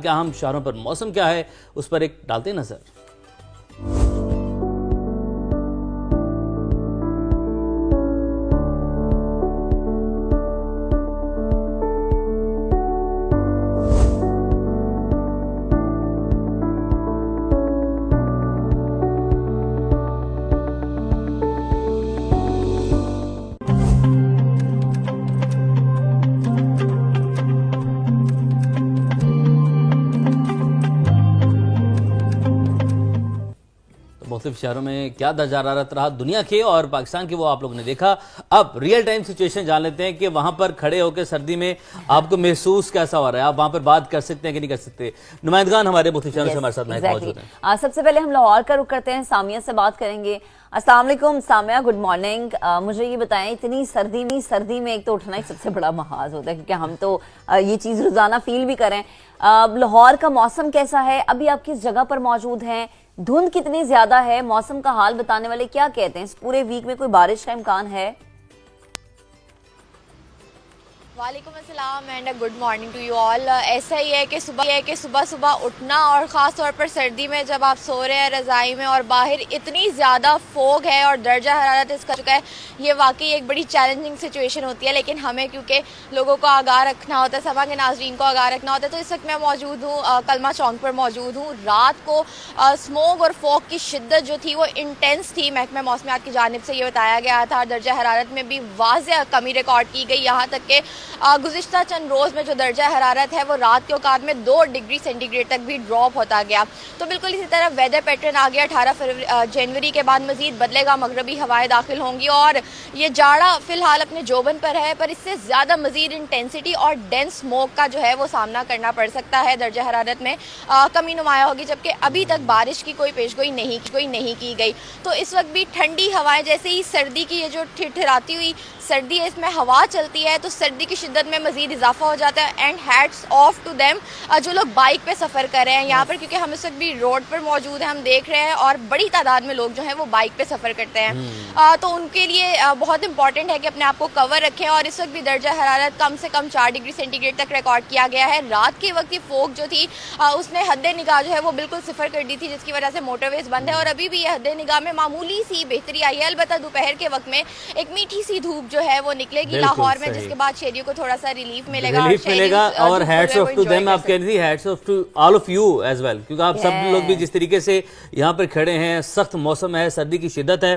क्या हम शहरों पर मौसम क्या है उस पर एक डालते नजर। मुख्तलिफ शहरों में क्या दर्जा हरारत रहा दुनिया के और पाकिस्तान के, वो आप लोगों ने देखा। अब रियल टाइम सिचुएशन जान लेते हैं कि वहां पर खड़े होकर सर्दी में आपको महसूस कैसा हो रहा है, आप वहां पर बात कर सकते हैं कि नहीं कर सकते। नुमाइंदगान हमारे मुख्तलिफ शहरों से हमारे साथ मौजूद हैं। सबसे पहले हम लाहौर का रुख करते हैं, सामिया से बात करेंगे। अस्सलाम वालेकुम सामिया, गुड मॉर्निंग। मुझे ये बताएं, इतनी सर्दी में एक तो उठना एक सबसे बड़ा महाज होता है, क्योंकि हम तो ये चीज रोजाना फील भी करें। लाहौर का मौसम कैसा है, अभी आप किस जगह पर मौजूद हैं, धुंध कितनी ज्यादा है, मौसम का हाल बताने वाले क्या कहते हैं, इस पूरे वीक में कोई बारिश का इम्कान है? वालेकुम अस्सलाम and good morning to you all. ऐसा ही है कि सुबह सुबह उठना, और ख़ास तौर पर सर्दी में जब आप सो रहे हैं रज़ाई में और बाहर इतनी ज़्यादा फोग है और दर्जा हरारत इसका चुका है, ये वाकई एक बड़ी चैलेंजिंग सिचुएशन होती है। लेकिन हमें क्योंकि लोगों को आगाह रखना होता है, सभा के नाज़रीन को आगाह रखना होता है, तो इस वक्त मैं मौजूद हूँ कलमा चौक पर मौजूद हूँ। रात को स्मोक और फोग की शिद्दत जो थी वो इंटेंस थी। महकमा मौसमियात की जानिब से ये बताया गया था। दर्जा हरारत में भी वाज़ेह कमी रिकॉर्ड की गई, यहाँ तक कि गुज़िश्ता चंद रोज़ में जो दर्जा हरारत है वो रात के औकात में 2 डिग्री सेंटीग्रेड तक भी ड्रॉप होता गया। तो बिल्कुल इसी तरह वेदर पैटर्न आ गया। 18 जनवरी के बाद मज़ीद बदलेगा, मगरबी हवाएं दाखिल होंगी और ये जाड़ा फिलहाल अपने जोबन पर है, पर इससे ज़्यादा मज़ीद इंटेंसिटी और डेंस स्मोक का जो है वो सामना करना पड़ सकता है। दर्जा हरारत में कमी नुमाया होगी, जबकि अभी तक बारिश की कोई पेशगोई नहीं की गई। तो इस वक्त भी ठंडी हवाएं, जैसे ही सर्दी की ये जो ठिठुराती हुई सर्दी है इसमें हवा चलती है, तो सर्दी की शिद्दत में मजीद इजाफा हो जाता है। And hats off to them जो लोग बाइक पे सफ़र कर रहे हैं यहाँ पर, क्योंकि हम इस वक्त भी रोड पर मौजूद हैं, हम देख रहे हैं और बड़ी तादाद में लोग जो हैं वो बाइक पे सफ़र करते हैं। तो उनके लिए बहुत इंपॉर्टेंट है कि अपने आप को कवर रखें। और इस वक्त भी दर्जा हरारत कम से कम 4 डिग्री सेंटीग्रेड तक रिकॉर्ड किया गया है। रात के वक्त की फोग जो थी उसने हद निगाह जो है वो बिल्कुल सिफर कर दी थी, जिसकी वजह से मोटरवेज बंद है और अभी भी यह हद निगाह में मामूली सी बेहतरी आई है। अलबत्ता दोपहर के वक्त में एक मीठी सी धूप जो है वो निकलेगी लाहौर में, जिसके बाद शहरियों को थोड़ा सा रिलीफ मिलेगा। और हैट्स ऑफ टू देम, आप कह रही थी hats off to all of you as well, क्योंकि आप सब लोग भी जिस तरीके से यहाँ पर खड़े हैं, सख्त मौसम है, सर्दी की शिद्दत है,